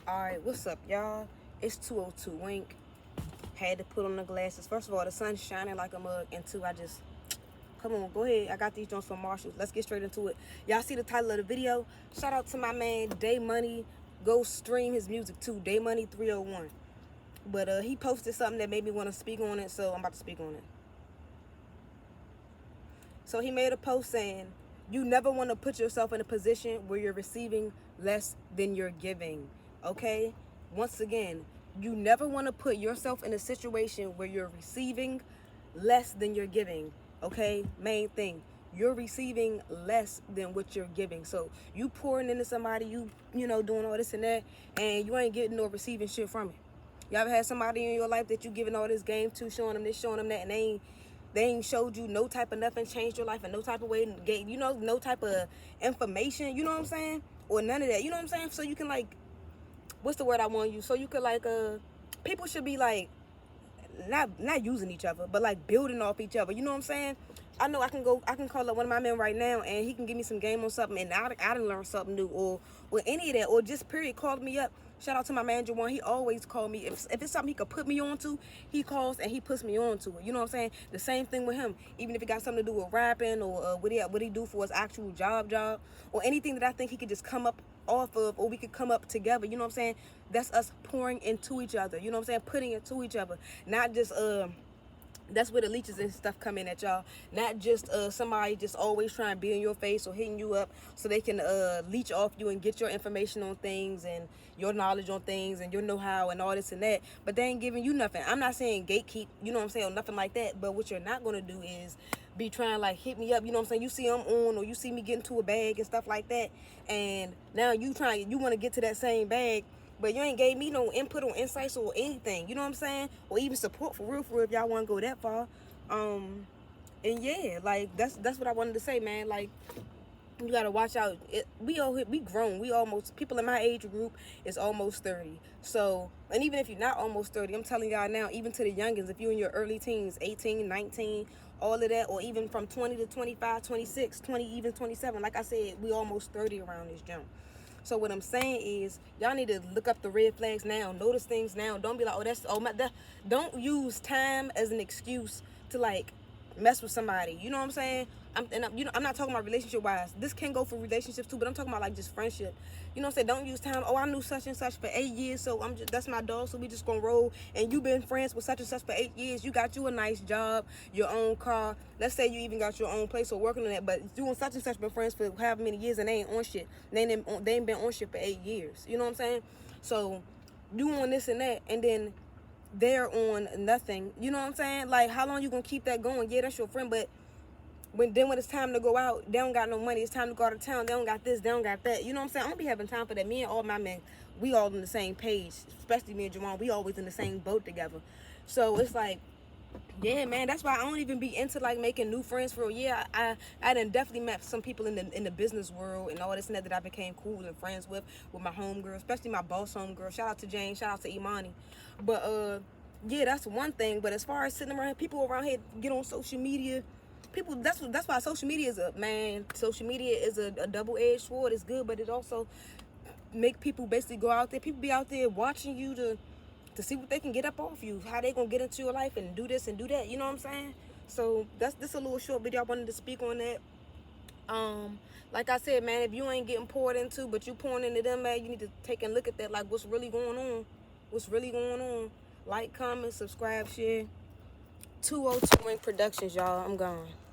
Alright, what's up, y'all? It's 202 Wink. Had to put on the glasses. First of all, the sun's shining like a mug. And two, come on, go ahead. I got these joints from Marshalls. Let's get straight into it. Y'all see the title of the video? Shout out to my man, Day Money. Go stream his music too, Day Money 301. But he posted something that made me want to speak on it, so I'm about to speak on it. So he made a post saying, you never want to put yourself in a position where you're receiving less than you're giving. Okay? Once again, you never want to put yourself in a situation where you're receiving less than you're giving. Okay? Main thing. You're receiving less than what you're giving. So you pouring into somebody, you know, doing all this and that, and you ain't getting or receiving shit from it. You ever had somebody in your life that you giving all this game to, showing them this, showing them that, and they ain't showed you no type of nothing, changed your life in no type of way, gave, you know, no type of information, you know what I'm saying? Or none of that, you know what I'm saying? So you can, like, what's the word I want to use? So you could, like, people should be, like, not using each other, but, like, building off each other, you know what I'm saying? I know I can call up one of my men right now, and he can give me some game on something, and I done learn something new, or any of that, or just period, called me up. Shout out to my manager one. He always called me. If it's something he could put me on to, he calls and he puts me on to it. You know what I'm saying? The same thing with him. Even if it got something to do with rapping, or what he do for his actual job, or anything that I think he could just come up off of, or we could come up together. You know what I'm saying? That's us pouring into each other. You know what I'm saying? Putting it to each other. Not just that's where the leeches and stuff come in at y'all. Not just somebody just always trying to be in your face or hitting you up so they can leech off you and get your information on things and your knowledge on things and your know-how and all this and that, but they ain't giving you nothing. I'm not saying gatekeep, you know what I'm saying, or nothing like that, but what you're not going to do is be trying, like, hit me up, you know what I'm saying? You see I'm on, or you see me get into a bag and stuff like that, and now you want to get to that same bag, but you ain't gave me no input or insights or anything, you know what I'm saying? Or even support for real if y'all want to go that far. And yeah, like, that's what I wanted to say, man. Like, you gotta watch out. We grown. People in my age group is almost 30. So, and even if you're not almost 30, I'm telling y'all now, even to the youngins, if you're in your early teens, 18, 19, all of that, or even from 20 to 25, 26, 20, even 27, like I said, we almost 30 around this jump. So what I'm saying is, y'all need to look up the red flags now. Notice things now. Don't be like, don't use time as an excuse to, like, mess with somebody. You know what I'm saying? I'm not talking about relationship wise. This can go for relationships too, but I'm talking about, like, just friendship. You know what I'm saying? Don't use time. Oh, I knew such and such for 8 years, so that's my dog, so we just gonna roll. And you been friends with such and such for 8 years. You got you a nice job, your own car. Let's say you even got your own place or working on that, but you and such and such been friends for however many years and they ain't on shit. They ain't been on shit for 8 years. You know what I'm saying? So you on this and that, and then they're on nothing. You know what I'm saying? Like, how long you gonna keep that going? Yeah, that's your friend, but when it's time to go out, they don't got no money. It's time to go out of town. They don't got this. They don't got that. You know what I'm saying? I don't be having time for that. Me and all my men, we all on the same page. Especially me and Jawan, we always in the same boat together. So it's like, yeah, man. That's why I don't even be into, like, making new friends for real. Yeah, I done definitely met some people in the business world and all this and that I became cool and friends with my homegirl, especially my boss homegirl. Shout out to Jane. Shout out to Imani. But yeah, that's one thing. But as far as sitting around here, people around here get on social media. People, that's why social media is social media is a double-edged sword. It's good, but it also make people basically go out there. People be out there watching you to see what they can get up off you, how they gonna get into your life and do this and do that. You know what I'm saying? So that's this a little short video. I wanted to speak on that. Like I said, man, if you ain't getting poured into, but you pouring into them, man, you need to take a look at that. Like, what's really going on? What's really going on? Like, comment, subscribe, share. 202 Wink Productions, y'all. I'm gone.